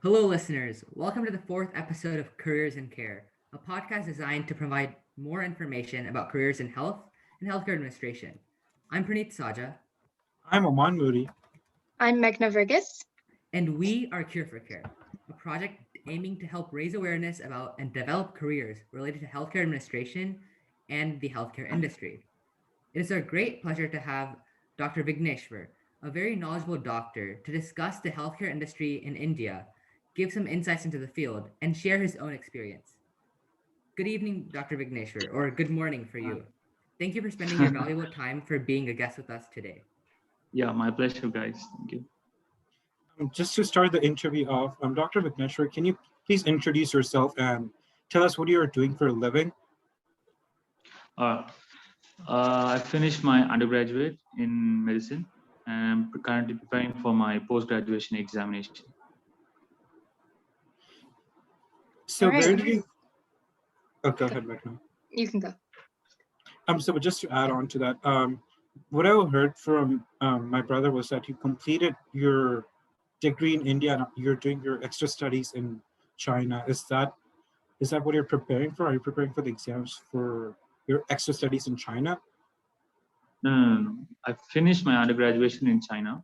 Hello, listeners. Welcome to the fourth episode of Careers in Care, a podcast designed to provide more information about careers in health and healthcare administration. I'm Praneeth Saja, I'm Aman Moody. I'm Meghna Virgis. and we are Cure for Care, a project aiming to help raise awareness about and develop careers related to healthcare administration and the healthcare industry. It is our great pleasure to have Dr. Vigneyshwar, a very knowledgeable doctor, to discuss the healthcare industry in India, give some insights into the field, and share his own experience. Good evening, Dr. Vigneyshwar, or good morning for you. Thank you for spending your valuable time for being a guest with us today. Yeah, my pleasure, guys. Thank you. Just to start the interview off, Dr. Vigneyshwar, can you please introduce yourself and tell us what you are doing for a living? Uh, I finished my undergraduate in medicine and I'm currently preparing for my post-graduation examination. So All right. where did you... Oh, go ahead, Meghna. You can go. So just to add on to that, what I heard from my brother was that you completed your degree in India and you're doing your extra studies in China. Is that what you're preparing for? Are you preparing for the exams for your extra studies in China? No. I finished my undergraduation in China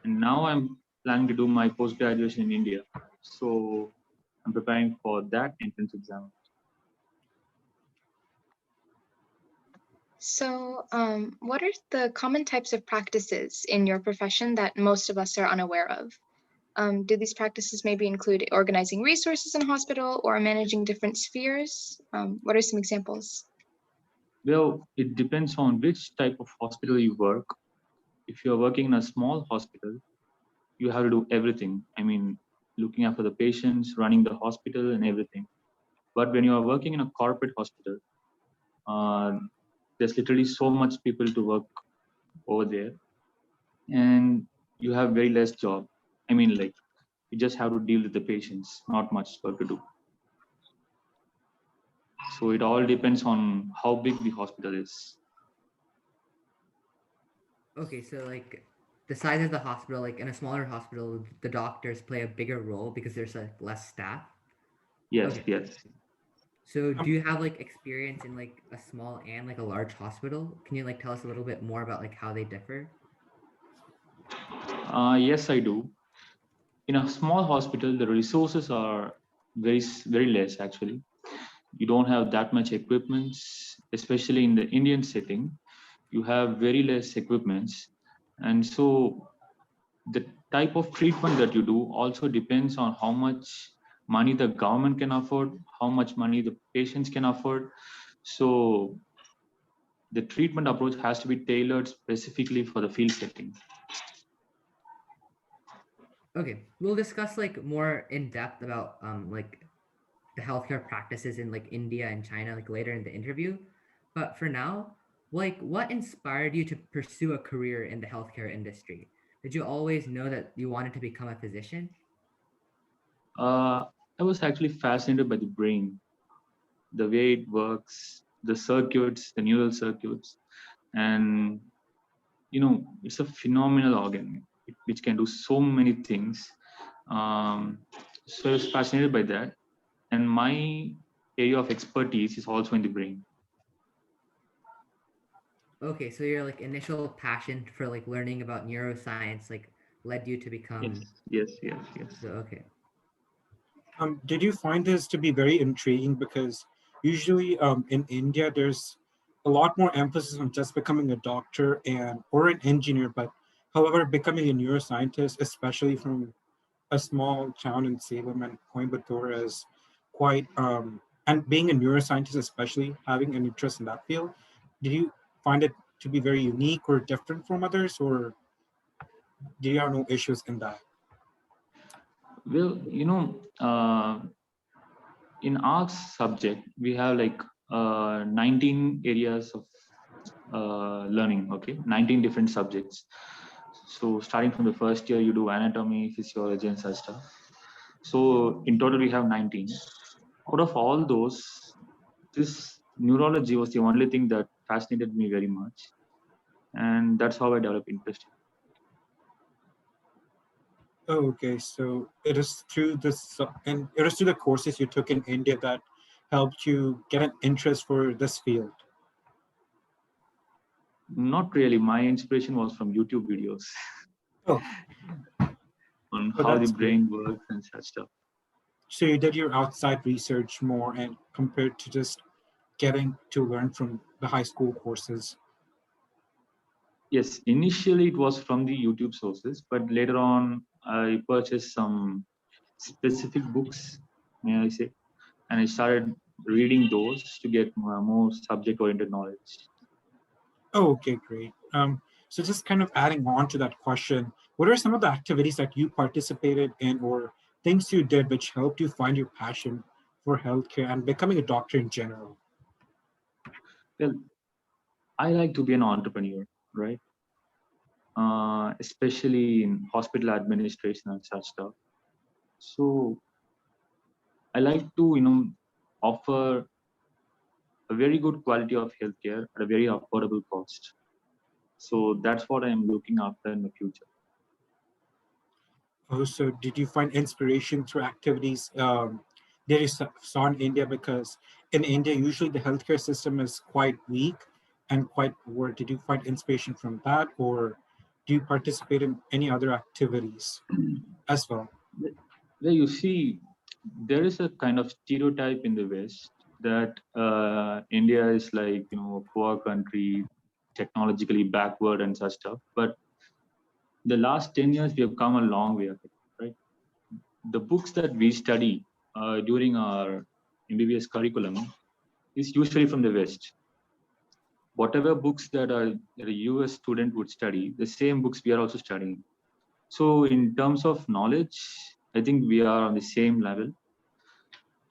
and now I'm planning to do my post-graduation in India. So I'm preparing for that entrance exam. So, what are the common types of practices in your profession that most of us are unaware of? Do these practices maybe include organizing resources in a hospital or managing different spheres? What are some examples? Well, it depends on which type of hospital you work. If you're working in a small hospital, you have to do everything. I mean, looking after the patients, running the hospital and everything. But when you are working in a corporate hospital, uh, there's literally so much people to work over there and you have very less job. I mean, like, you just have to deal with the patients, not much work to do. So it all depends on how big the hospital is. Okay, so like the size of the hospital, like in a smaller hospital, the doctors play a bigger role because there's like less staff. Yes, Okay. yes. So do you have like experience in like a small and like a large hospital? Can you like tell us a little bit more about like how they differ? Yes, I do. In a small hospital, the resources are very less actually. You don't have that much equipments, especially in the Indian setting. You have very less equipments, and so the type of treatment that you do also depends on how much money the government can afford, how much money the patients can afford. So the treatment approach has to be tailored specifically for the field setting. Okay, we'll discuss like more in depth about like the healthcare practices in like India and China like later in the interview. But for now, like what inspired you to pursue a career in the healthcare industry? Did you always know that you wanted to become a physician? uh, I was actually fascinated by the brain, the way it works, the circuits, the neural circuits, and it's a phenomenal organ which can do so many things. um, so I was fascinated by that, and my area of expertise is also in the brain. Okay, so your like initial passion for like learning about neuroscience like led you to Yes, become yes. okay. Did you find this to be very intriguing? Because usually in India, there's a lot more emphasis on just becoming a doctor or an engineer, but however, becoming a neuroscientist, especially from a small town in Salem and Coimbature, is quite and being a neuroscientist, especially having an interest in that field, did you find it to be very unique or different from others, or do you have no issues in that? Well, in our subject we have like 19 areas of learning. Okay, 19 different subjects. So starting from the first year, you do anatomy, physiology, and such stuff. So in total, we have 19. Out of all those, this neurology was the only thing that fascinated me very much, and that's how I developed interest. Oh, okay. So it is through this, and it is through the courses you took in India that helped you get an interest for this field. Not really. My inspiration was from YouTube videos Oh, on oh, how the that's great. brain works and such stuff. So you did your outside research more, and compared to just getting to learn from the high school courses. Yes, initially it was from the YouTube sources, but later on I purchased some specific books, may I say, and I started reading those to get more subject-oriented knowledge. Oh, okay, great. So just kind of adding on to that question, what are some of the activities that you participated in or things you did which helped you find your passion for healthcare and becoming a doctor in general? Well, I like to be an entrepreneur, right? Especially in hospital administration and such stuff. So I like to, offer a very good quality of healthcare at a very affordable cost. So that's what I'm looking after in the future. Also, did you find inspiration through activities that you saw in India? Because in India, usually the healthcare system is quite weak and quite poor. Did you find inspiration from that, or do you participate in any other activities as well? Where you see, there is a kind of stereotype in the West that India is like, a poor country, technologically backward and such stuff. But the last 10 years, we have come a long way ahead, right? The books that we study during our MBBS curriculum is usually from the West. Whatever books that a US student would study, the same books we are also studying. So in terms of knowledge, I think we are on the same level.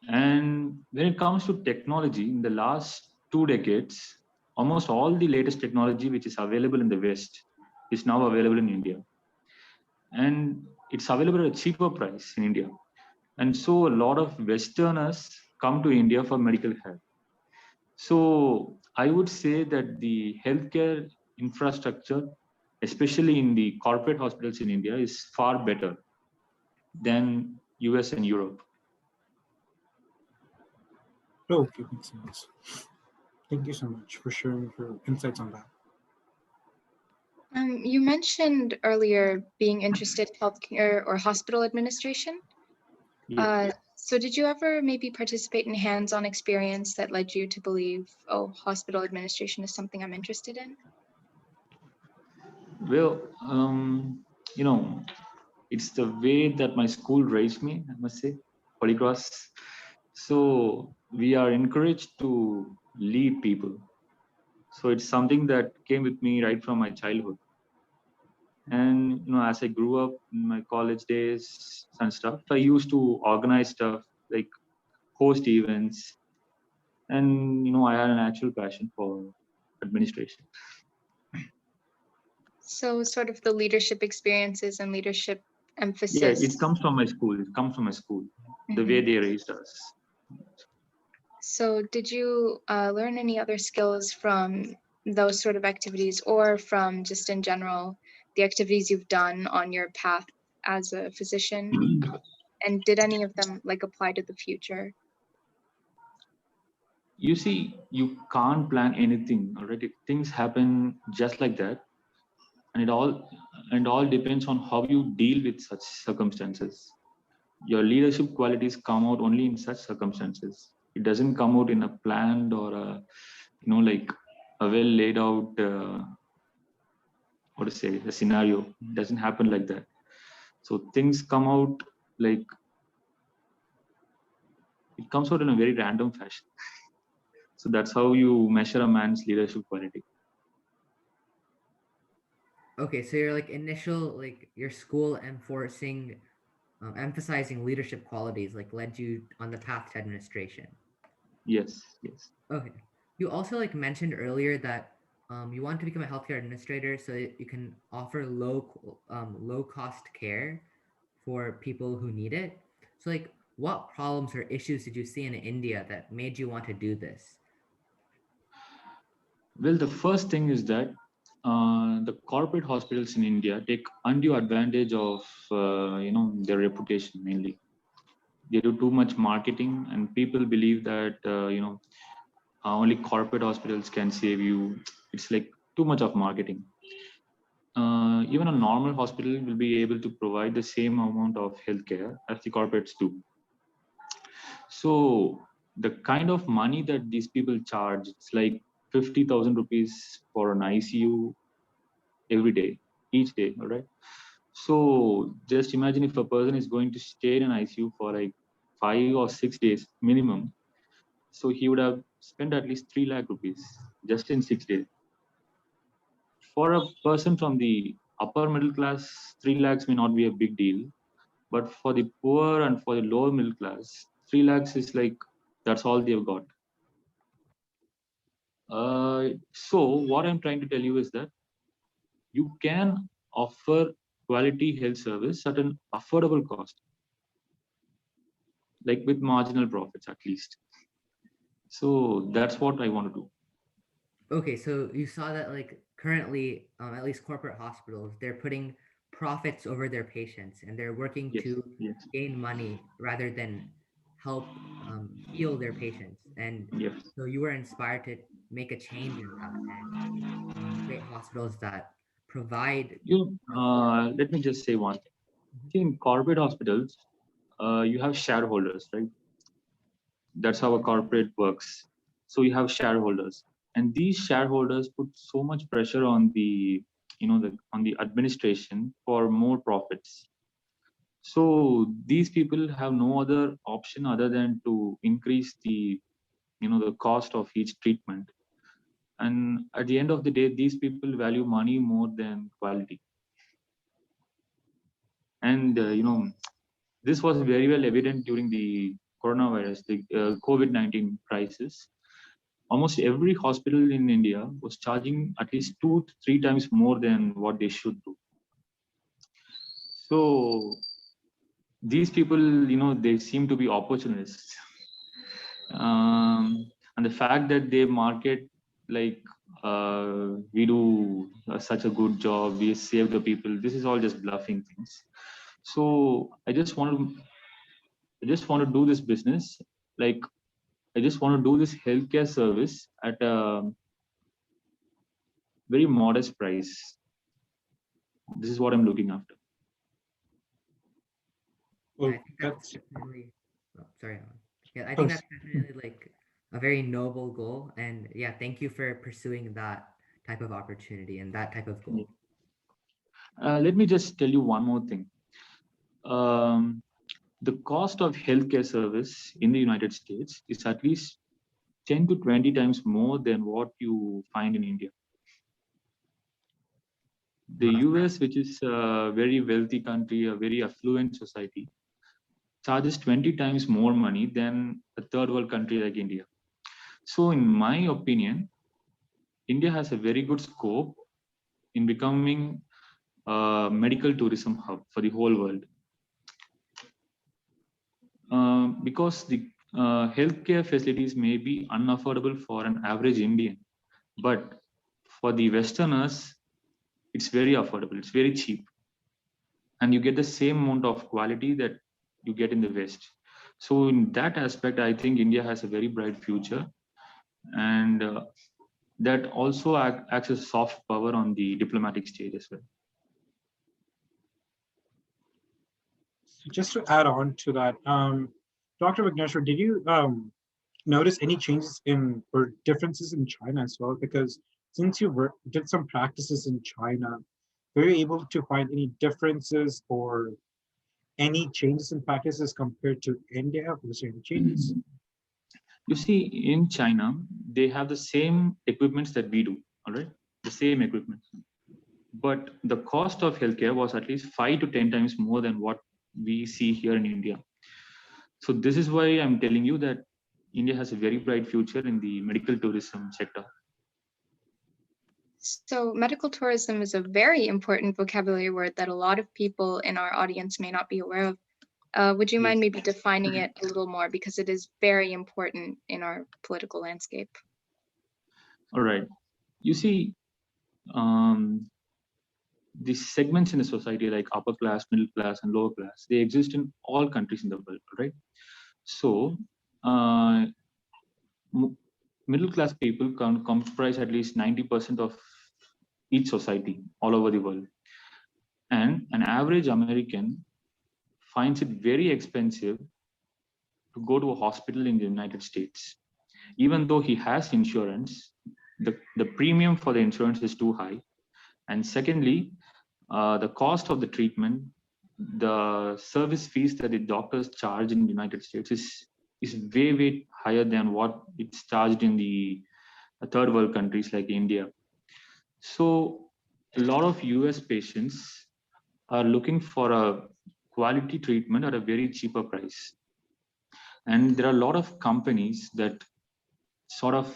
And when it comes to technology, in the last 2 decades, almost all the latest technology which is available in the West is now available in India. And it's available at a cheaper price in India. And so a lot of Westerners come to India for medical help. So I would say that the healthcare infrastructure, especially in the corporate hospitals in India, is far better than US and Europe. Oh, okay, makes sense. Thank you so much for sharing your insights on that. You mentioned earlier being interested in healthcare or hospital administration. Yeah. So did you ever maybe participate in hands-on experience that led you to believe, oh, hospital administration is something I'm interested in? Well, it's the way that my school raised me, I must say, Holy Cross. So we are encouraged to lead people. So it's something that came with me right from my childhood. And as I grew up in my college days and stuff, I used to organize stuff like host events, and I had an actual passion for administration. So sort of the leadership experiences and leadership Yeah, emphasis. it comes from my school. It comes from my school. The way they raised us. So did you learn any other skills from those sort of activities, or from just in general the activities you've done on your path as a physician? And did any of them like apply to the future? You see, you can't plan anything, all right? Things happen just like that, and it all depends on how you deal with such circumstances. Your leadership qualities come out only in such circumstances. It doesn't come out in a planned or like a well laid out what to say, a scenario. It doesn't happen like that. So things come out like it comes out in a very random fashion. So that's how you measure a man's leadership quality. Okay, so your your school emphasizing leadership qualities led you on the path to administration. Yes, yes. Okay. You also mentioned earlier that you want to become a healthcare administrator so that you can offer low cost care for people who need it. So what problems or issues did you see in India that made you want to do this? Well, the first thing is that the corporate hospitals in India take undue advantage of their reputation mainly. They do too much marketing, and people believe that only corporate hospitals can save you. It's like too much of marketing. Even a normal hospital will be able to provide the same amount of healthcare as the corporates do. So the kind of money that these people charge, it's like 50,000 rupees for an ICU every day, each day, all right? So just imagine if a person is going to stay in an ICU for like 5 or 6 days minimum. So he would have spent at least 3 lakh rupees just in 6 days. For a person from the upper middle class, 3 lakhs may not be a big deal. But for the poor and for the lower middle class, 3 lakhs is like, that's all they've got. So what I'm trying to tell you is that you can offer quality health service at an affordable cost, like with marginal profits at least. So that's what I want to do. Okay, so you saw that like currently, at least corporate hospitals, they're putting profits over their patients, and they're working Yes, to yes, gain money rather than help heal their patients. And yes. so you were inspired to make a change in that and create hospitals that provide healthcare. Let me just say one thing. Mhm. See, in corporate hospitals, you have shareholders, right? That's how a corporate works. So you have shareholders, and these shareholders put so much pressure on the on the administration for more profits. So these people have no other option other than to increase the the cost of each treatment. And at the end of the day, these people value money more than quality. And this was very well evident during the coronavirus, the COVID-19 crisis. Almost every hospital in India was charging at least 2 to 3 times more than what they should do. So these people, they seem to be opportunists. And the fact that they market like we do such a good job, we save the people, this is all just bluffing things. So I just want to do this business, like I just want to do this healthcare service at a very modest price. This is what I'm looking after. Yeah, Well, I think that's that's definitely. Oh, sorry, Alan. Yeah, I oh, think that's definitely like a very noble goal, and yeah, thank you for pursuing that type of opportunity and that type of goal. Let me just tell you one more thing. The cost of healthcare service in the United States is at least 10 to 20 times more than what you find in India. The Wow, US, which is a very wealthy country, a very affluent society, charges 20 times more money than a third world country like India. So, in my opinion, India has a very good scope in becoming a medical tourism hub for the whole world. Because the healthcare facilities may be unaffordable for an average Indian, but for the Westerners, it's very affordable, it's very cheap, and you get the same amount of quality that you get in the West. So, in that aspect, I think India has a very bright future, and that also acts as soft power on the diplomatic stage as well. just to add on to that, Dr. Vigneyshwar, did you notice any changes in or differences in China as well? Because since you did some practices in China, were you able to find any differences or any changes in practices compared to India? Was there any changes? You see, in China, they have the same equipments that we do, all right? The same equipment. But the cost of healthcare was at least 5 to 10 times more than what we see here in India. So this is why I'm telling you that India has a very bright future in the medical tourism sector. So medical tourism is a very important vocabulary word that a lot of people in our audience may not be aware of. Would you mind maybe defining it a little more, because it is very important in our political landscape? All right. You see, these segments in the society, like upper class, middle class, and lower class, they exist in all countries in the world, right? So uh, middle class people can comprise at least 90% of each society all over the world. And an average American finds it very expensive to go to a hospital in the United States. Even though he has insurance, the premium for the insurance is too high. And secondly, the cost of the treatment, the service fees that the doctors charge in the United States is way, way higher than what it's charged in the third world countries like India. So a lot of US patients are looking for a quality treatment at a very cheaper price. And there are a lot of companies that sort of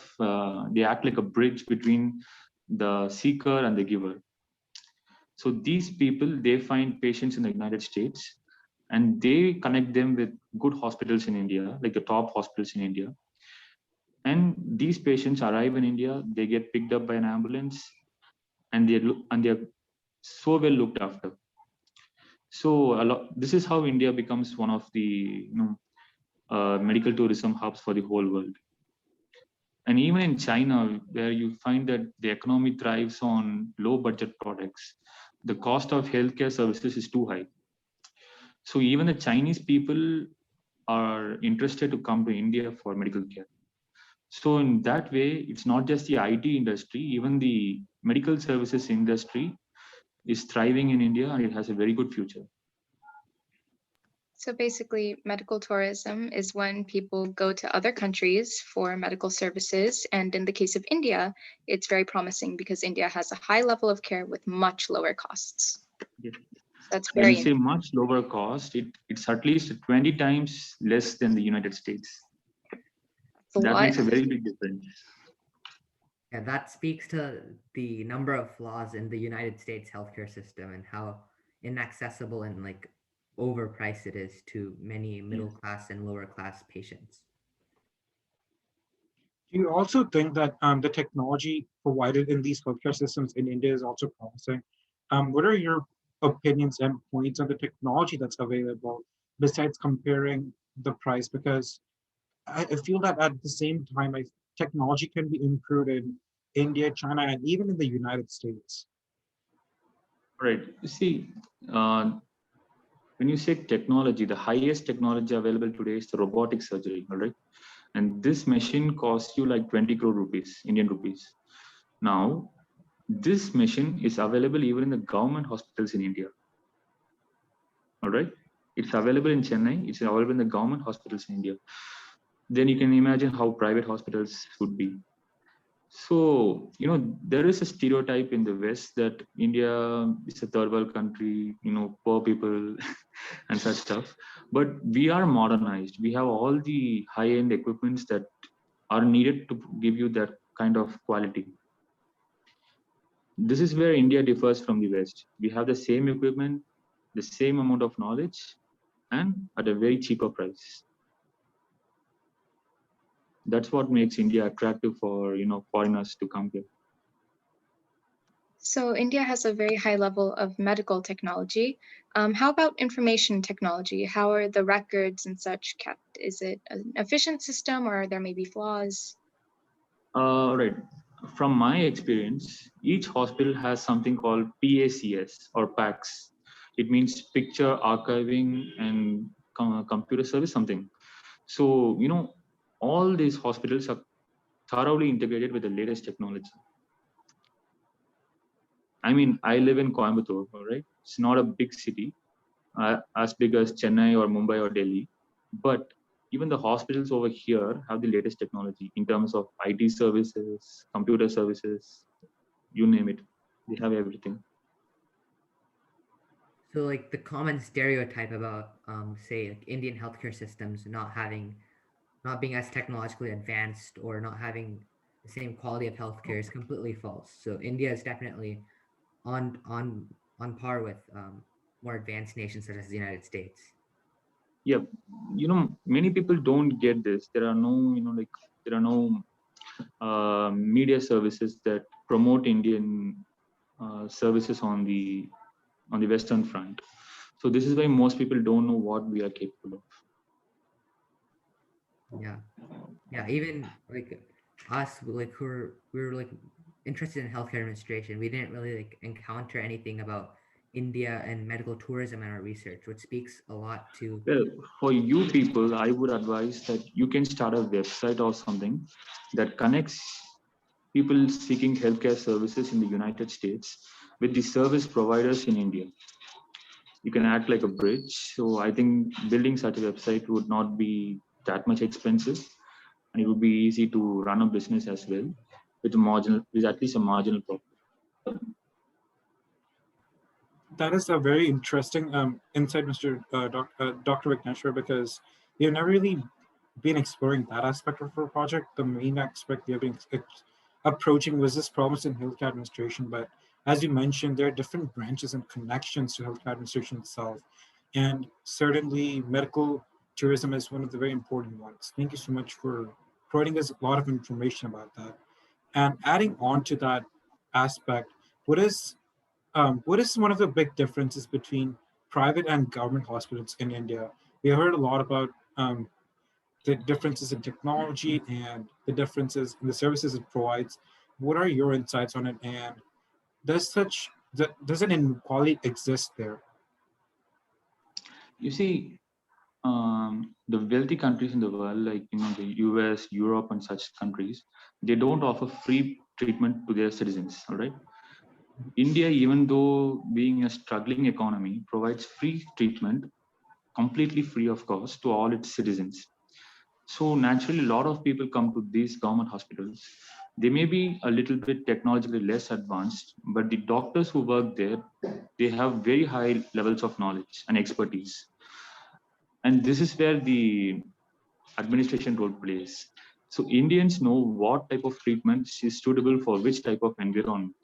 they act like a bridge between the seeker and the giver. So these people, they find patients in the United States and they connect them with good hospitals in India, like the top hospitals in India. And these patients arrive in India, they get picked up by an ambulance, and they're so well looked after. So this is how India becomes one of the medical tourism hubs for the whole world. And even in China, where you find that the economy thrives on low budget products, the cost of healthcare services is too high. So even the Chinese people are interested to come to India for medical care. So in that way, it's not just the IT industry, even the medical services industry is thriving in India, and it has a very good future. So basically, medical tourism is when people go to other countries for medical services. And in the case of India, it's very promising because India has a high level of care with much lower costs. Yes. That's When you very say much lower cost, it's at least 20 times less than the United States. a That lot. makes a very big difference. Yeah, that speaks to the number of flaws in the United States healthcare system and how inaccessible and like overpriced it is to many middle class and lower class patients. Do you also think that the technology provided in these healthcare systems in India is also promising? What are your opinions and points on the technology that's available besides comparing the price? Because I feel that at the same time, technology can be improved in India, China, and even in the United States. Right. You see, when you say technology, the highest technology available today is the robotic surgery, all right? And this machine costs you like 20 crore rupees, Indian rupees. Now, this machine is available even in the government hospitals in India, all right? It's available in Chennai, it's available in the government hospitals in India. Then you can imagine how private hospitals would be. So, there is a stereotype in the West that India is a third world country, poor people and such stuff. But we are modernized. We have all the high-end equipments that are needed to give you that kind of quality. This is where India differs from the West. We have the same equipment, the same amount of knowledge, and at a very cheaper price. That's what makes India attractive for foreigners to come here. So India has a very high level of medical technology. How about information technology? How are the records and such kept? Is it an efficient system or are there maybe flaws? Right. From my experience, each hospital has something called PACS or PACS. It means picture archiving and computer service something. So, all these hospitals are thoroughly integrated with the latest technology. I mean, I live in Coimbature, all right? It's not a big city, as big as Chennai or Mumbai or Delhi, but even the hospitals over here have the latest technology in terms of IT services, computer services, you name it. They have everything. So like the common stereotype about say like Indian healthcare systems not being as technologically advanced or not having the same quality of healthcare is completely false. So India is definitely on par with more advanced nations such as the United States. Yeah, many people don't get this. There are no media services that promote Indian services on the Western front. So this is why most people don't know what we are capable of. Yeah, even like us, like we were like interested in healthcare administration, we didn't really like encounter anything about India and medical tourism in our research, which speaks a lot to. Well, for you people, I would advise that you can start a website or something that connects people seeking healthcare services in the United States with the service providers in India. You can act like a bridge. So I think building such a website would not be that much expensive, and it would be easy to run a business as well with at least a marginal profit. That is a very interesting insight, Dr. Vigneyshwar, because you've never really been exploring that aspect of our project. The main aspect you've been approaching was this problems in healthcare administration. But as you mentioned, there are different branches and connections to healthcare administration itself. And certainly medical tourism is one of the very important ones. Thank you so much for providing us a lot of information about that. And adding on to that aspect, what is one of the big differences between private and government hospitals in India? We heard a lot about the differences in technology and the differences in the services it provides. What are your insights on it? And does an inequality exist there? You see, the wealthy countries in the world, like the US, Europe, and such countries, they don't offer free treatment to their citizens. All right. India, even though being a struggling economy, provides free treatment, completely free of cost, to all its citizens. So naturally, a lot of people come to these government hospitals. They may be a little bit technologically less advanced, but the doctors who work there, they have very high levels of knowledge and expertise. And this is where the administration role plays. So Indians know what type of treatment is suitable for which type of environment.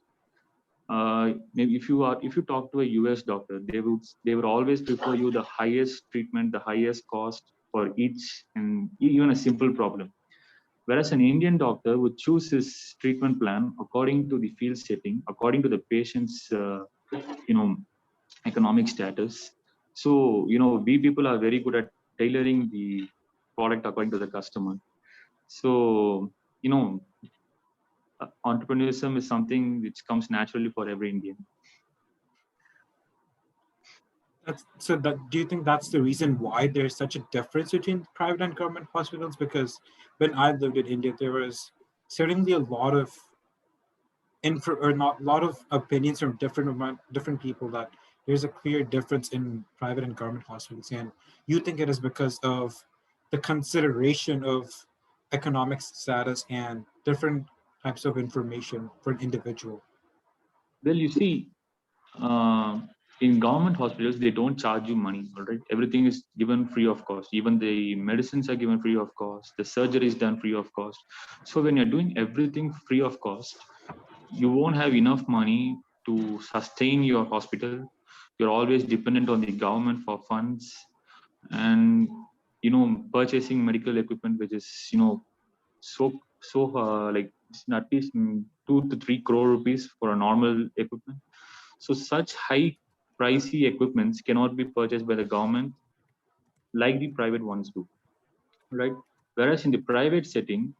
Maybe if you talk to a US doctor, they would always prefer you the highest treatment, the highest cost for each and even a simple problem. Whereas an Indian doctor would choose his treatment plan according to the field setting, according to the patient's you know economic status. So we people are very good at tailoring the product according to the customer. So you know entrepreneurship is something which comes naturally for every Indian. Do you think that's the reason why there's such a difference between private and government hospitals? Because when I lived in India, there was certainly a lot of not a lot of opinions from different people that there's a clear difference in private and government hospitals, and you think it is because of the consideration of economic status and different types of information for an individual. Well, you see, in government hospitals, they don't charge you money. All right, everything is given free of cost. Even the medicines are given free of cost. The surgery is done free of cost. So when you're doing everything free of cost, you won't have enough money to sustain your hospital. You're always dependent on the government for funds, and purchasing medical equipment, which is like at least 2 to 3 crore rupees for a normal equipment. So such high pricey equipments cannot be purchased by the government like the private ones do, right? Whereas in the private setting,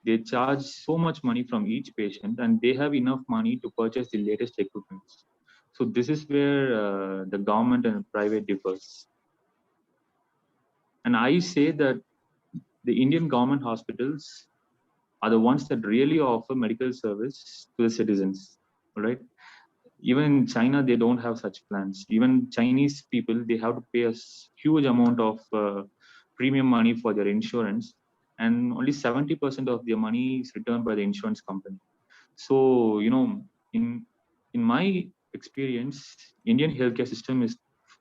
they charge so much money from each patient, and they have enough money to purchase the latest equipment. So this is where the government and private differs. And I say that the Indian government hospitals are the ones that really offer medical service to the citizens, right? Even in China, they don't have such plans. Even Chinese people, they have to pay a huge amount of premium money for their insurance, and only 70% of their money is returned by the insurance company. So, in my experience, Indian healthcare system is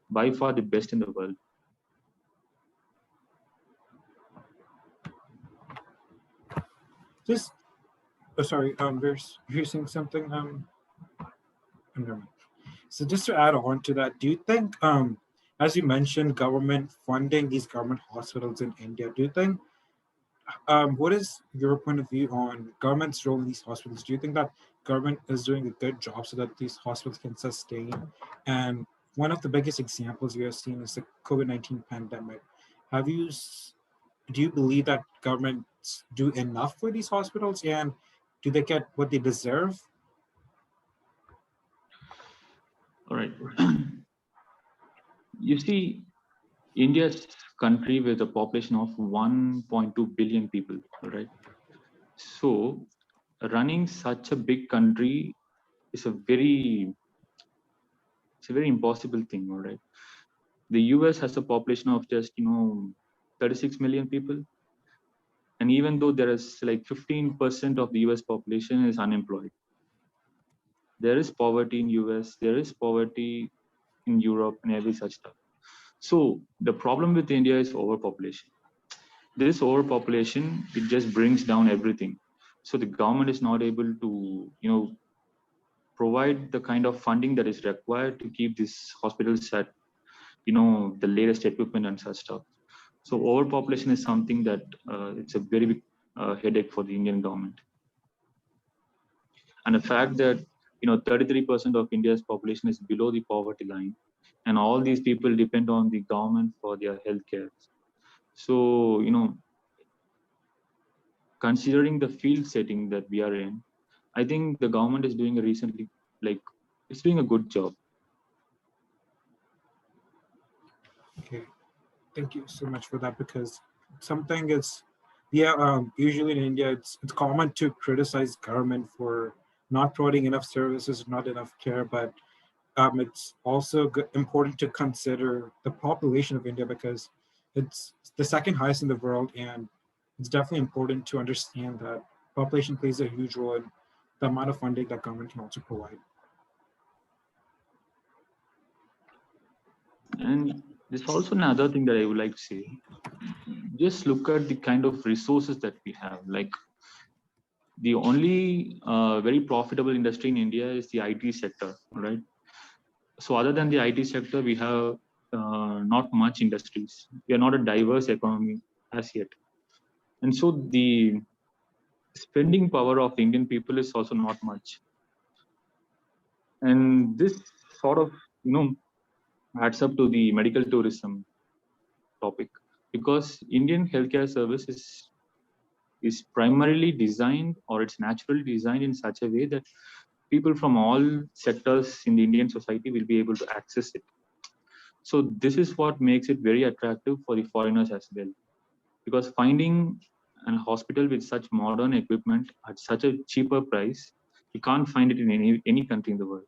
by far the best in the world. Just sorry, you're saying something. Never mind. So just to add on to that, do you think, as you mentioned, government funding these government hospitals in India, do you think, what is your point of view on government's role in these hospitals? Do you think that government is doing a good job so that these hospitals can sustain. And one of the biggest examples we have seen is the COVID-19 pandemic. Do you believe that governments do enough for these hospitals, and do they get what they deserve? All right. You see, India's country with a population of 1.2 billion people, all right? So running such a big country is a very impossible thing, all right? The US has a population of just 36 million people, and even though there is like 15% of the US population is unemployed, there is poverty in US, there is poverty in Europe and every such stuff. So the problem with India is overpopulation. This overpopulation, it just brings down everything. So the government is not able to provide the kind of funding that is required to keep these hospitals at the latest equipment and such stuff. So overpopulation is something that it's a very big headache for the Indian government. And the fact that 33% of India's population is below the poverty line, and all these people depend on the government for their healthcare. So considering the field setting that we are in, I think the government is doing it's doing a good job. Okay, thank you so much for that, because something is, usually in India, it's common to criticize government for not providing enough services, not enough care, but it's also important to consider the population of India, because it's the second highest in the world, and it's definitely important to understand that population plays a huge role in the amount of funding that government can also provide. And there's also another thing that I would like to say. Just look at the kind of resources that we have. Like the only very profitable industry in India is the IT sector, right? So other than the IT sector, we have not much industries. We are not a diverse economy as yet. And so the spending power of the Indian people is also not much. And this sort of, adds up to the medical tourism topic, because Indian healthcare service is primarily designed, or it's naturally designed in such a way that people from all sectors in the Indian society will be able to access it. So this is what makes it very attractive for the foreigners as well, because finding a hospital with such modern equipment at such a cheaper price, you can't find it in any country in the world.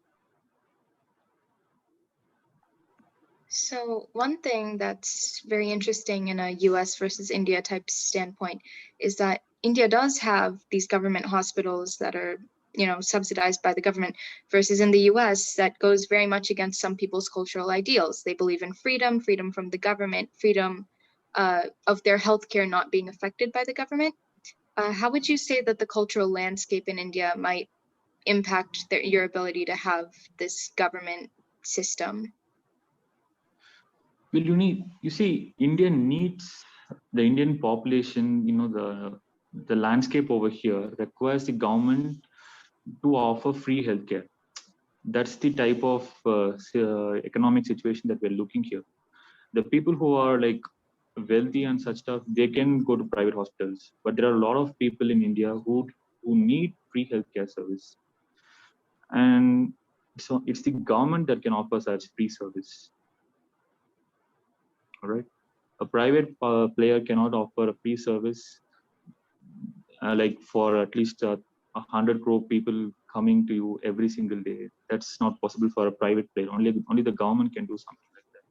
So one thing that's very interesting in a US versus India type standpoint is that India does have these government hospitals that are, subsidized by the government, versus in the US that goes very much against some people's cultural ideals. They believe in freedom from the government, freedom of their healthcare not being affected by the government. How would you say that the cultural landscape in India might impact your ability to have this government system? Well, you see, India needs the Indian population, the landscape over here requires the government to offer free healthcare. That's the type of economic situation that we're looking here. The people who are like wealthy and such stuff, they can go to private hospitals, but there are a lot of people in India who need free healthcare service. And so it's the government that can offer such free service. All right. A private player cannot offer a free service like for at least 100 crore people coming to you every single day. That's not possible for a private player. Only the government can do something like that.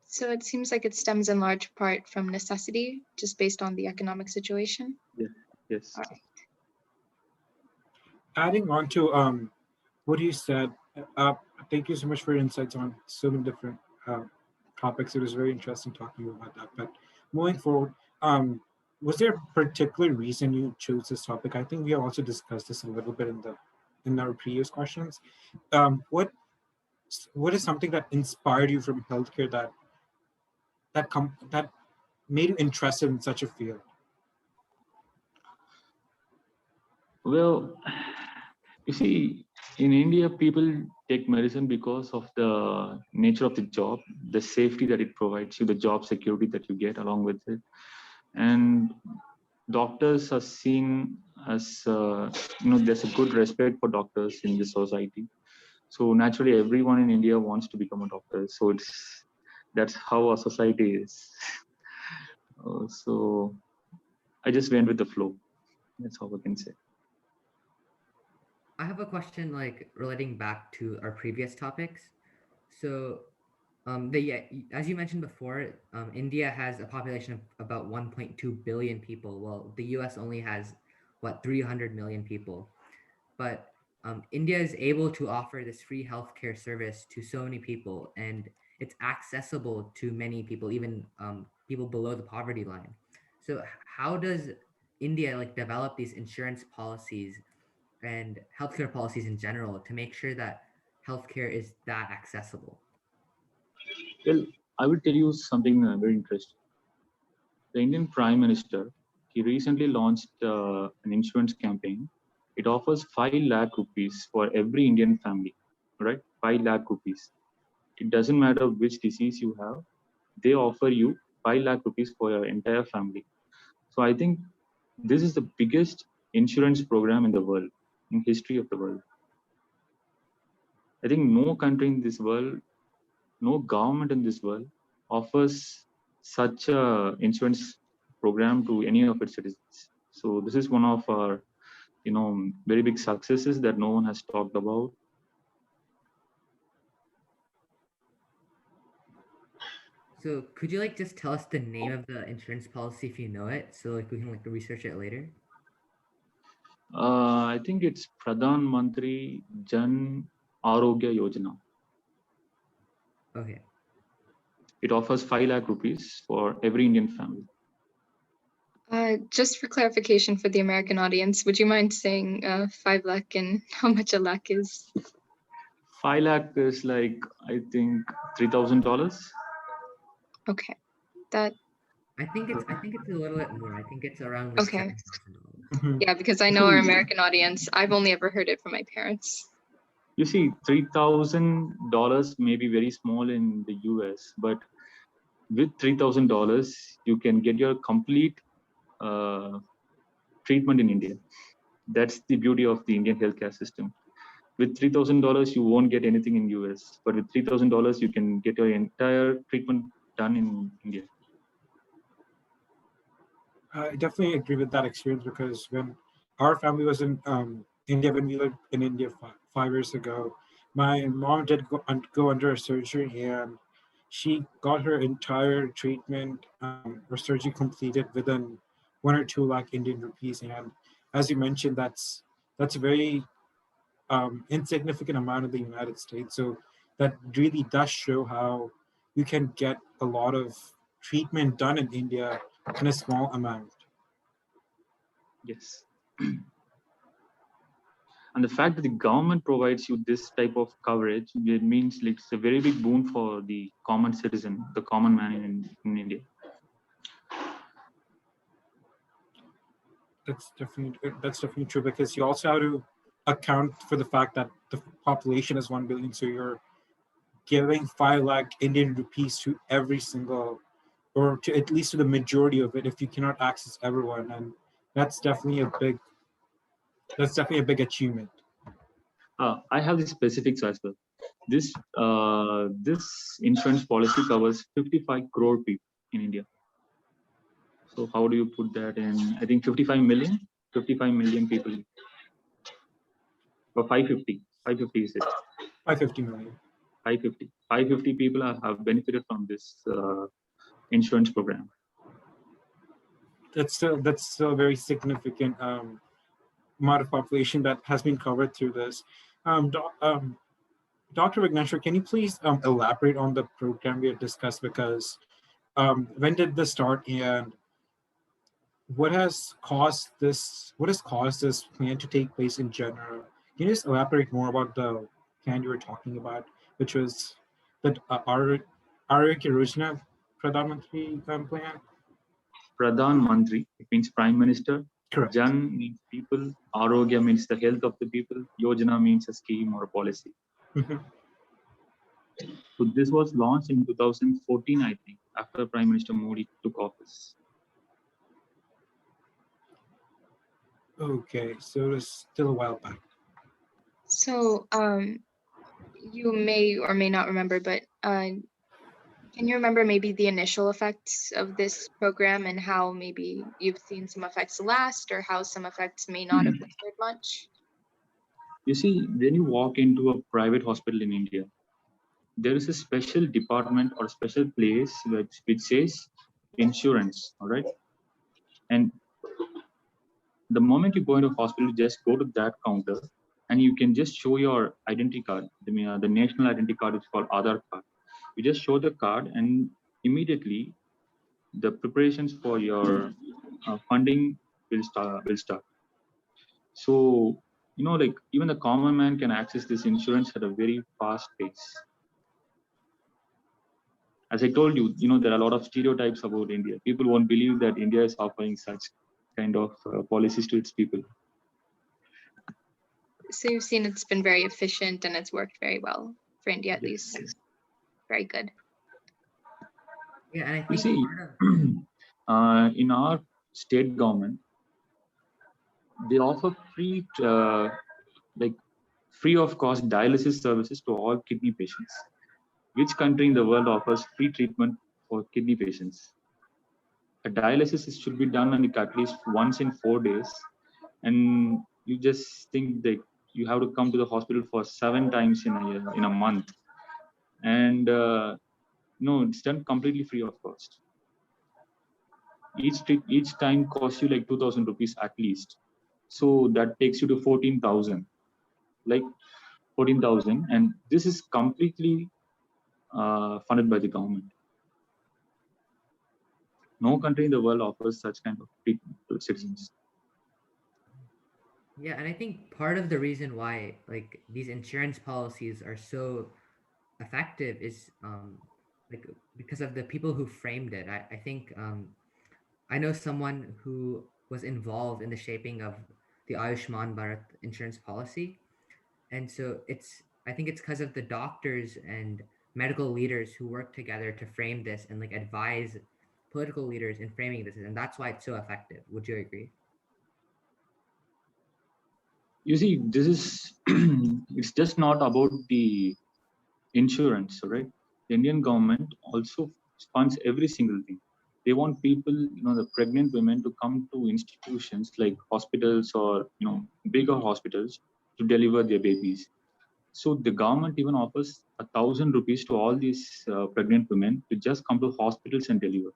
So it seems like it stems in large part from necessity, just based on the economic situation. Yes. All right. Adding on to what you said, thank you so much for your insights on so many different topics. It was very interesting talking to you about that. But moving forward, was there a particular reason you chose this topic? I think we have also discussed this a little bit in our previous questions. What is something that inspired you from healthcare that made you interested in such a field? Well, you see, in India, people take medicine because of the nature of the job, the safety that it provides you, the job security that you get along with it. And doctors are seen as, there's a good respect for doctors in this society. So naturally, everyone in India wants to become a doctor. So that's how our society is. So I just went with the flow. That's all I can say. I have a question like relating back to our previous topics. So, as you mentioned before, India has a population of about 1.2 billion people. Well, the US only has, what, 300 million people. But India is able to offer this free healthcare service to so many people, and it's accessible to many people, even people below the poverty line. So, how does India like develop these insurance policies and healthcare policies in general to make sure that healthcare is that accessible? Well, I will tell you something very interesting. The Indian Prime Minister, he recently launched an insurance campaign. It offers 5 lakh rupees for every Indian family, right? 5 lakh rupees. It doesn't matter which disease you have, they offer you 5 lakh rupees for your entire family. So I think this is the biggest insurance program in the world, in history of the world. I think no country in this world, no government in this world offers such a insurance program to any of its citizens. So this is one of our, very big successes that no one has talked about. So could you like just tell us the name of the insurance policy if you know it, so like we can like research it later? I think it's Pradhan Mantri Jan Arogya Yojana. Okay. It offers 5 lakh rupees for every Indian family. Just for clarification for the American audience, would you mind saying 5 lakh and how much a lakh is? 5 lakh is like, I think, $3,000. Okay, that, I think it's a little bit more. I think it's around like okay. $7,000. Mhm. Yeah, because I know our American audience, I've only ever heard it from my parents. You see, $3,000 may be very small in the US, but with $3,000, you can get your complete treatment in India. That's the beauty of the Indian healthcare system. With $3,000, you won't get anything in US, but with $3,000, you can get your entire treatment done in India. I definitely agree with that experience because when our family was in India, when we lived in India 5 years ago, my mom did go under a surgery and she got her entire treatment or surgery completed within 1 or 2 lakh Indian rupees. And as you mentioned, that's a very insignificant amount of the United States. So that really does show how you can get a lot of treatment done in India in a small amount. Yes. And the fact that the government provides you this type of coverage, it means like it's a very big boon for the common citizen, the common man in India. That's definitely true because you also have to account for the fact that the population is 1 billion. So you're giving 5 lakh Indian rupees to every single, or to at least to the majority of it, if you cannot access everyone, and that's definitely a big achievement. I have the specifics as well. This insurance policy covers 55 crore people in India. So how do you put that in? I think 55 million people, or 550. 550 is it? 550 million. 550 people have benefited from this insurance program. That's still a very significant amount of population that has been covered through this. Dr. Vigneyshwar, can you please elaborate on the program we had discussed? Because when did this start, and what has caused this plan to take place in general? Can you just elaborate more about the plan you were talking about, which was the Arogya Yojana Pradhan Mantri plan? Pradhan Mantri, it means Prime Minister Correct. Jan means people, Arogya means the health of the people, Yojana means a scheme or a policy. Mhm. So this was launched in 2014, I think, after Prime Minister Modi took office. Okay, so it's still a while back. So you may or may not remember, but can you remember maybe the initial effects of this program and how maybe you've seen some effects last or how some effects may not have lingered much? You see, when you walk into a private hospital in India, there is a special department or special place which says insurance, all right? And the moment you go into hospital, you just go to that counter and you can just show your identity card. The national identity card is called Aadhaar card. You just show the card and immediately the preparations for your funding will start. So, like even the common man can access this insurance at a very fast pace. As I told you, there are a lot of stereotypes about India. People won't believe that India is offering such kind of policies to its people. So you've seen it's been very efficient and it's worked very well for India at Yes. least. Very good. Yeah, and I You think see, part of in our state government, they offer free, free of cost dialysis services to all kidney patients. Which country in the world offers free treatment for kidney patients? A dialysis should be done at least once in 4 days, and you just think that you have to come to the hospital for 7 times in a month, and no, it's done completely free of cost. Each time costs you like 2,000 rupees at least, so that takes you to 14,000, like 14,000, and this is completely funded by the government. No country in the world offers such kind of treatment to its citizens. Yeah, and I think part of the reason why like these insurance policies are so effective is like because of the people who framed it. I think I know someone who was involved in the shaping of the Ayushman Bharat insurance policy, and so I think it's because of the doctors and medical leaders who work together to frame this and like advise political leaders in framing this, and that's why it's so effective. Would you agree? You see, this is it's just not about the insurance, right? The Indian government also funds every single thing. They want people, the pregnant women to come to institutions like hospitals or bigger hospitals to deliver their babies. So the government even offers 1,000 rupees to all these pregnant women to just come to hospitals and deliver.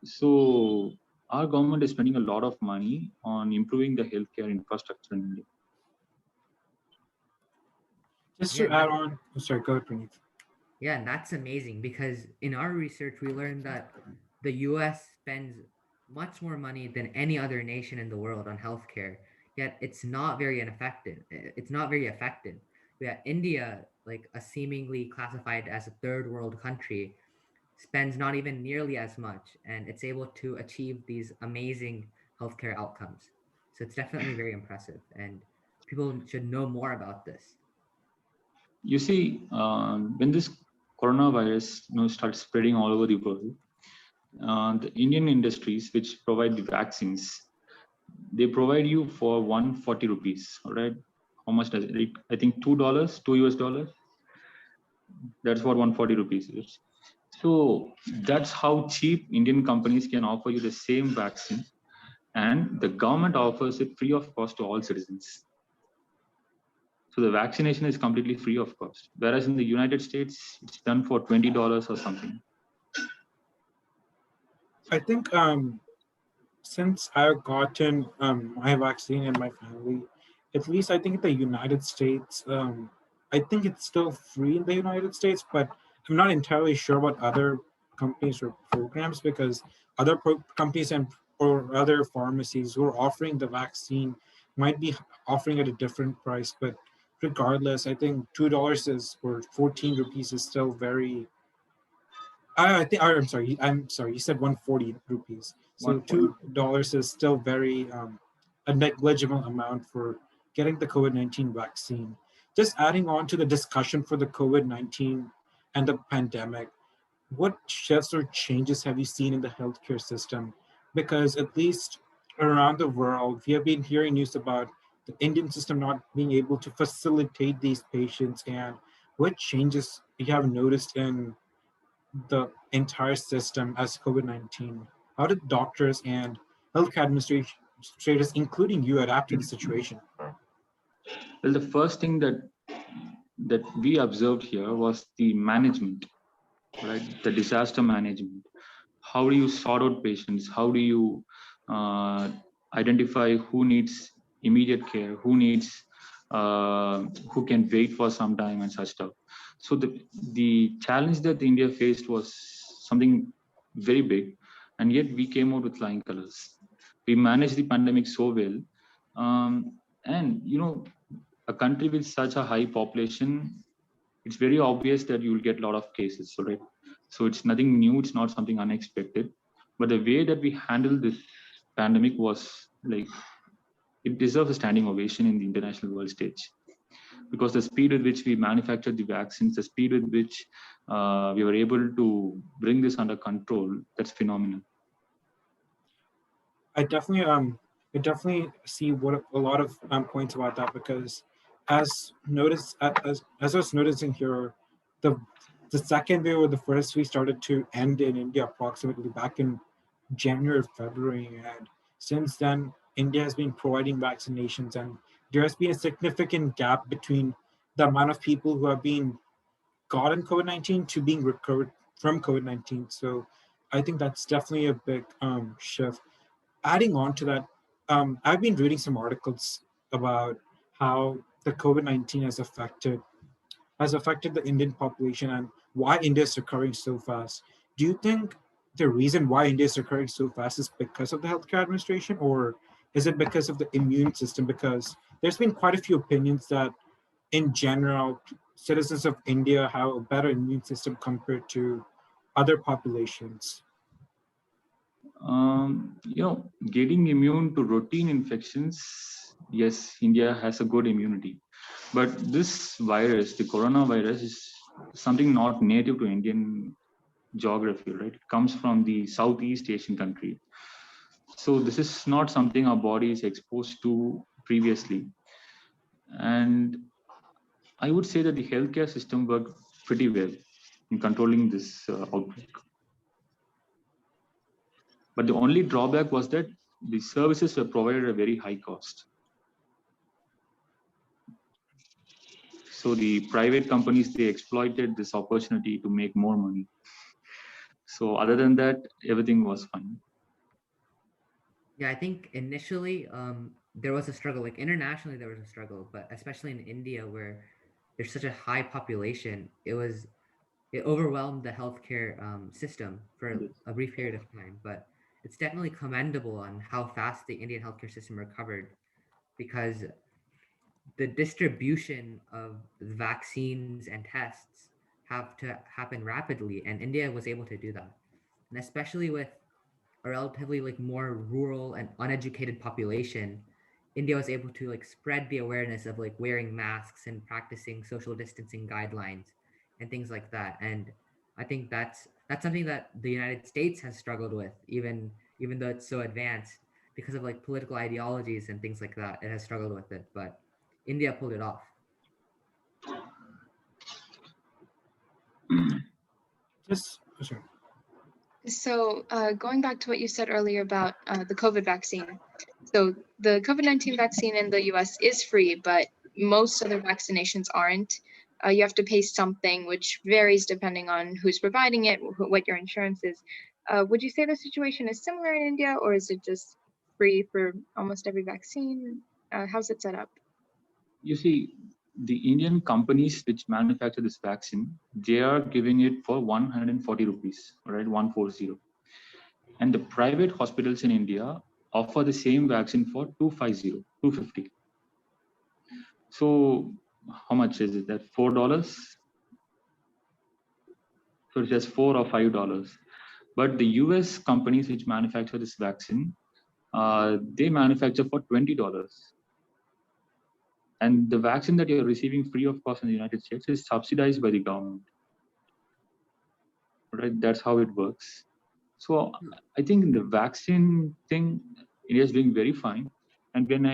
So our government is spending a lot of money on improving the healthcare infrastructure in India. Just Yeah, to add on, sorry, go ahead, Praneeth. Yeah, and that's amazing because in our research, we learned that the US spends much more money than any other nation in the world on healthcare, yet it's not very ineffective. It's not very effective. Yeah, India, like a seemingly classified as a third world country, spends not even nearly as much, and it's able to achieve these amazing healthcare outcomes. So it's definitely very impressive, and people should know more about this. You see, when this coronavirus starts spreading all over the world, the Indian industries which provide the vaccines, they provide you for 140 rupees. All right, how much does it? I think $2, $2 US. That's what 140 rupees is. So that's how cheap Indian companies can offer you the same vaccine, and the government offers it free of cost to all citizens. So the vaccination is completely free of cost, whereas in the United States, it's done for $20 or something. I think since I've gotten my vaccine in my family, at least I think in the United States, I think it's still free in the United States, but I'm not entirely sure about other companies or programs because other companies and or other pharmacies who are offering the vaccine might be offering at a different price. But regardless, I think $2 is or 14 rupees is still very I'm sorry. I'm sorry. You said 140 rupees. So 140. $2 is still very a negligible amount for getting the COVID-19 vaccine. Just adding on to the discussion for the COVID-19 and the pandemic, what shifts or changes have you seen in the healthcare system? Because at least around the world, we have been hearing news about the Indian system not being able to facilitate these patients, and what changes you have noticed in the entire system as COVID-19? How did doctors and healthcare administrators, including you, adapt to the situation? Well, the first thing that we observed here was the management, right? The disaster management. How do you sort out patients? How do you uh, identify who needs immediate care, who can wait for some time and such stuff? So the challenge that India faced was something very big, and yet we came out with flying colors. We managed the pandemic so well, and a country with such a high population, it's very obvious that you will get a lot of cases, right? So it's nothing new, it's not something unexpected. But the way that we handled this pandemic was like, it deserves a standing ovation in the international world stage, because the speed with which we manufactured the vaccines, the speed with which we were able to bring this under control, that's phenomenal. I definitely I definitely see what a lot of points about that, because as noticed as I was noticing here, the the second wave or the first wave started to end in India approximately back in January or February, and since then India has been providing vaccinations, and there has been a significant gap between the amount of people who have been gotten COVID-19 to being recovered from COVID-19. So I think that's definitely a big shift. Adding on to that, I've been reading some articles about how the COVID-19 has affected the Indian population and why India is recovering so fast. Do you think the reason why India is recovering so fast is because of the healthcare administration, or is it because of the immune system? Because there's been quite a few opinions that, in general, citizens of India have a better immune system compared to other populations. Getting immune to routine infections, yes, India has a good immunity. But this virus, the coronavirus, is something not native to Indian geography, right? It comes from the Southeast Asian country. So this is not something our body is exposed to previously. And I would say that the healthcare system worked pretty well in controlling this outbreak. But the only drawback was that the services were provided at a very high cost. So the private companies, they exploited this opportunity to make more money. So other than that, everything was fine. Yeah, I think initially there was a struggle. Like internationally, there was a struggle, but especially in India, where there's such a high population, it overwhelmed the healthcare system for a brief period of time. But it's definitely commendable on how fast the Indian healthcare system recovered, because the distribution of vaccines and tests have to happen rapidly, and India was able to do that. And especially with a relatively like more rural and uneducated population, India was able to like spread the awareness of like wearing masks and practicing social distancing guidelines and things like that. And I think that's something that the United States has struggled with, even though it's so advanced, because of like political ideologies and things like that. It has struggled with it, but India pulled it off. Just sorry. So going back to what you said earlier about the COVID vaccine. So the COVID-19 vaccine in the US is free, but most other vaccinations aren't. You have to pay something, which varies depending on who's providing it, what your insurance is. Would you say the situation is similar in India, or is it just free for almost every vaccine? How's it set up? You see, the Indian companies which manufacture this vaccine, they are giving it for 140 rupees, right? 140. And the private hospitals in India offer the same vaccine for 250, 250. So how much is it? That $4? So it's just $4 or $5. But the US companies which manufacture this vaccine, they manufacture for $20. And the vaccine that you're receiving free of cost in the United States is subsidized by the government. Right? That's how it works. So I think the vaccine thing, India is doing very fine. And when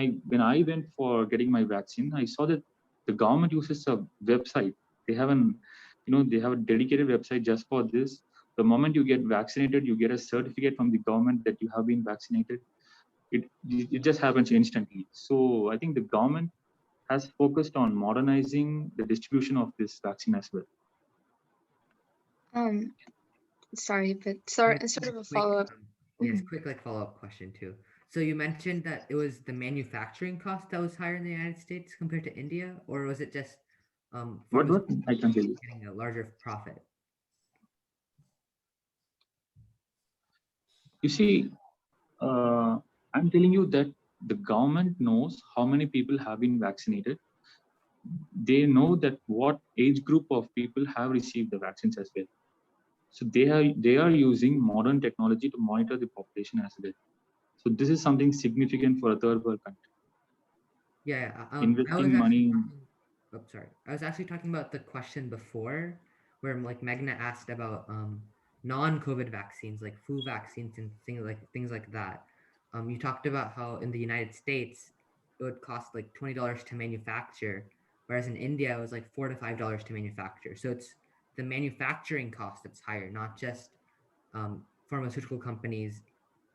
I went for getting my vaccine, I saw that the government uses a website. They have they have a dedicated website just for this. The moment you get vaccinated, you get a certificate from the government that you have been vaccinated. It just happens instantly. So I think the government has focused on modernizing the distribution of this vaccine as well. Sorry, but sort of a follow-up. Yes, quick follow-up question too. So you mentioned that it was the manufacturing cost that was higher in the United States compared to India, or was it just What? I can't hear you. getting a larger profit? You see, I'm telling you that the government knows how many people have been vaccinated. They know that what age group of people have received the vaccines as well. So they are using modern technology to monitor the population as well. So this is something significant for a third world country. Yeah, Investing money. I was actually talking about the question before, where Meghna asked about non-COVID vaccines like flu vaccines and things like that. You talked about how in the United States it would cost like $20 to manufacture, whereas in India it was like $4 to $5 to manufacture. So it's the manufacturing cost that's higher, not just pharmaceutical companies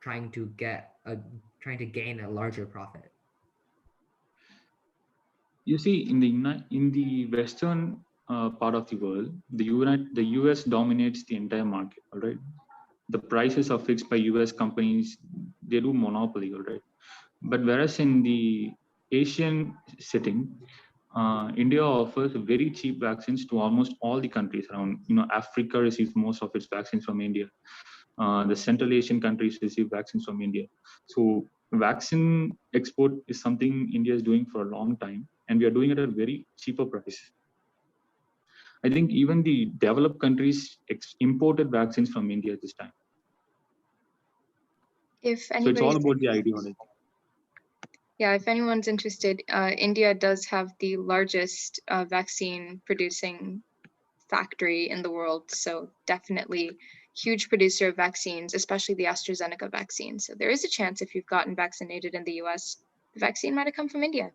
trying to gain a larger profit. You see, in the western part of the world, the US dominates the entire market. All right, the prices are fixed by US companies. They do monopoly. All right, but whereas in the Asian setting, India offers very cheap vaccines to almost all the countries around. Africa receives most of its vaccines from India. The Central Asian countries receive vaccines from India. So vaccine export is something India is doing for a long time, and we are doing it at a very cheaper price. I think even the developed countries imported vaccines from India at this time. So it's all about the ideology. Yeah, if anyone's interested, India does have the largest vaccine producing factory in the world. So definitely huge producer of vaccines, especially the AstraZeneca vaccine. So there is a chance if you've gotten vaccinated in the US, the vaccine might have come from India.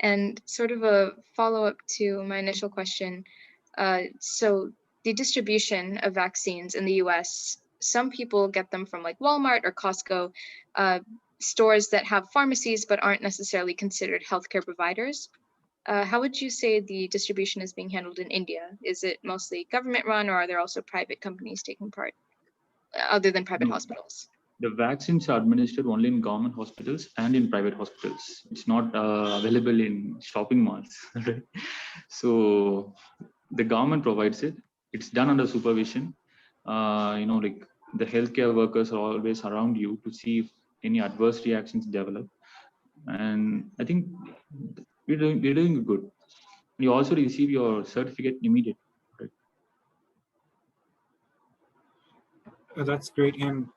And sort of a follow-up to my initial question. So the distribution of vaccines in the US, some people get them from like Walmart or Costco, stores that have pharmacies but aren't necessarily considered healthcare providers. How would you say the distribution is being handled in India? Is it mostly government run, or are there also private companies taking part, other than private hospitals? The vaccines are administered only in government hospitals and in private hospitals. It's not available in shopping malls. Right? So the government provides it. It's done under supervision. Like the healthcare workers are always around you to see if any adverse reactions develop. And I think we're doing good. You also receive your certificate immediately. Right? That's great, and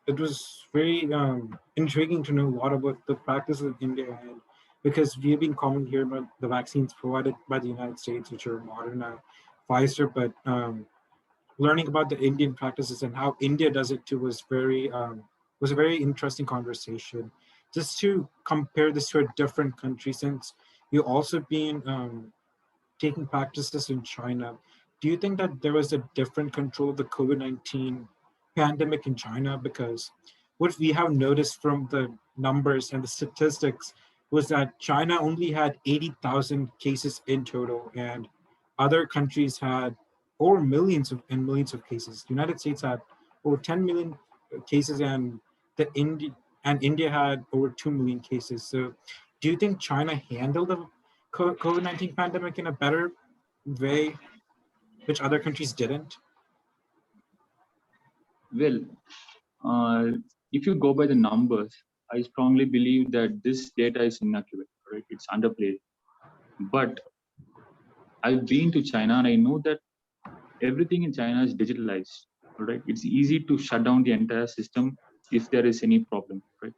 it was very intriguing to know a lot about the practices in India, and because we have been common here about the vaccines provided by the United States, which are Moderna, Pfizer, but learning about the Indian practices and how India does it too was a very interesting conversation. Just to compare this to a different country, since you also been taking practices in China, do you think that there was a different control of the COVID-19 pandemic in China? Because what we have noticed from the numbers and the statistics was that China only had 80,000 cases in total, and other countries had over millions of cases. The United States had over 10 million cases, and India had over 2 million cases. So do you think China handled the COVID-19 pandemic in a better way, which other countries didn't? Well, if you go by the numbers, I strongly believe that this data is inaccurate. Right? It's underplayed. But I've been to China and I know that everything in China is digitalized. Right? It's easy to shut down the entire system if there is any problem. Right?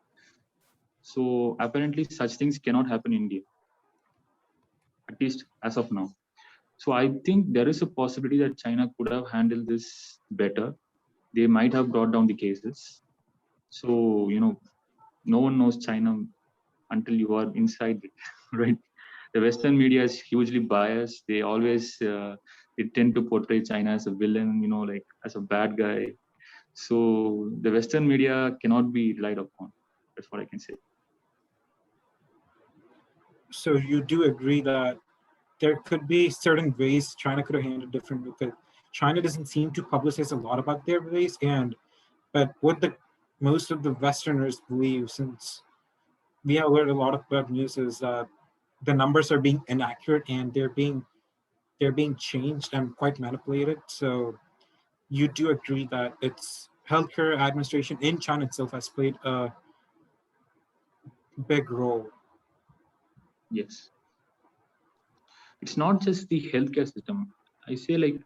So apparently, such things cannot happen in India, at least as of now. So I think there is a possibility that China could have handled this better. They might have brought down the cases. So no one knows China until you are inside it, right? The Western media is hugely biased. They always they tend to portray China as a villain, like as a bad guy. So the Western media cannot be relied upon. That's what I can say. So you do agree that there could be certain ways China could have handled different, because China doesn't seem to publicize a lot about their ways, but what the most of the Westerners believe, since we have heard a lot of bad news, is that the numbers are being inaccurate and they're being changed and quite manipulated. So you do agree that it's healthcare administration in China itself has played a big role. Yes. It's not just the healthcare system. I say, like,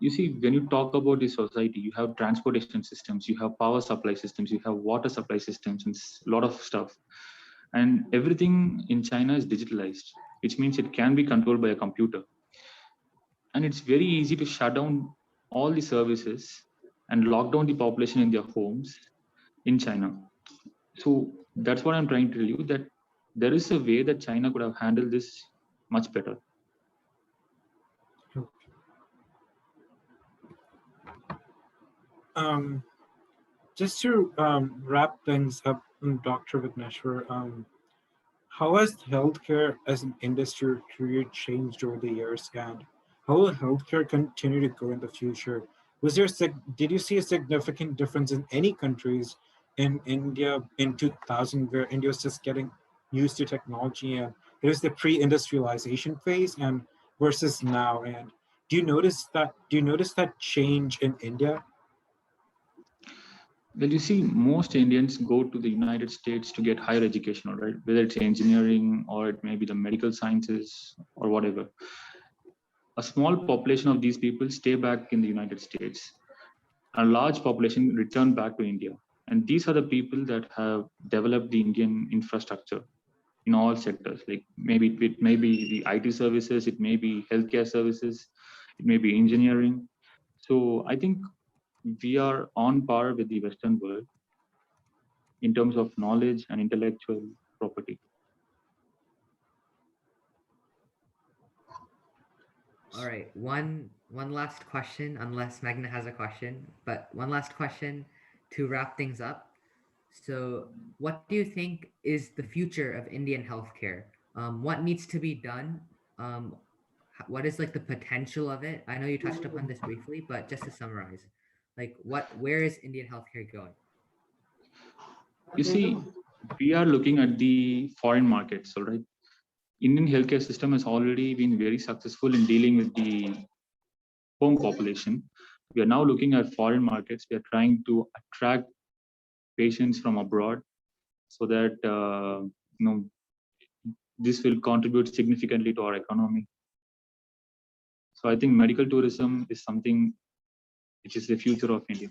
you see, when you talk about the society, you have transportation systems, you have power supply systems, you have water supply systems, and a lot of stuff. And everything in China is digitalized, which means it can be controlled by a computer. And it's very easy to shut down all the services and lock down the population in their homes in China. So that's what I'm trying to tell you, that there is a way that China could have handled this much better. Just to wrap things up, Dr. Vigneyshwar, how has healthcare as an industry or career changed over the years, and how will healthcare continue to go in the future? Did you see a significant difference in any countries in India in 2000, where India was just getting used to technology and it was the pre-industrialization phase, and versus now? And do you notice that change in India? Well, you see, most Indians go to the United States to get higher education, right? Whether it's engineering or it may be the medical sciences or whatever. A small population of these people stay back in the United States. A large population return back to India. And these are the people that have developed the Indian infrastructure in all sectors. Like maybe it may be the IT services, it may be healthcare services, it may be engineering. So I think we are on par with the Western world in terms of knowledge and intellectual property. All right, one last question, unless Magna has a question, but one last question to wrap things up. So, what do you think is the future of Indian healthcare? What needs to be done? What is like the potential of it? I know you touched upon this briefly, but just to summarize, like where is Indian healthcare going? You see, we are looking at the foreign markets, all right? Indian healthcare system has already been very successful in dealing with the home population. We are now looking at foreign markets. We are trying to attract patients from abroad so that this will contribute significantly to our economy. So I think medical tourism is something which is the future of India.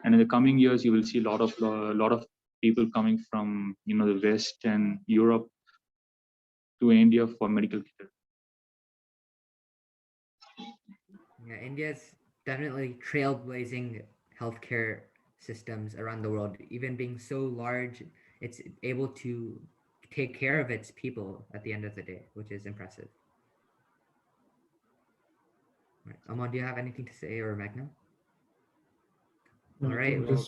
And in the coming years, you will see a lot of people coming from the West and Europe to India for medical care. Yeah, India's definitely trailblazing healthcare systems around the world. Even being so large, it's able to take care of its people at the end of the day, which is impressive. Right. Amon, do you have anything to say, or Magna? All right. Well,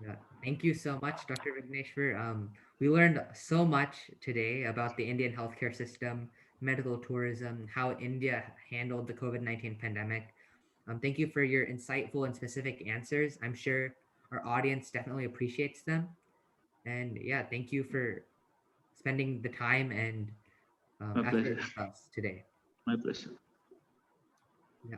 yeah. Thank you so much, Dr. Vigneyshwar. We learned so much today about the Indian healthcare system, medical tourism, how India handled the COVID-19 pandemic. Thank you for your insightful and specific answers. I'm sure our audience definitely appreciates them. And yeah, thank you for spending the time and My effort pleasure. with us today. My pleasure. Yeah.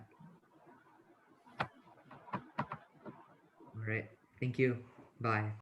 All right. Thank you. Bye.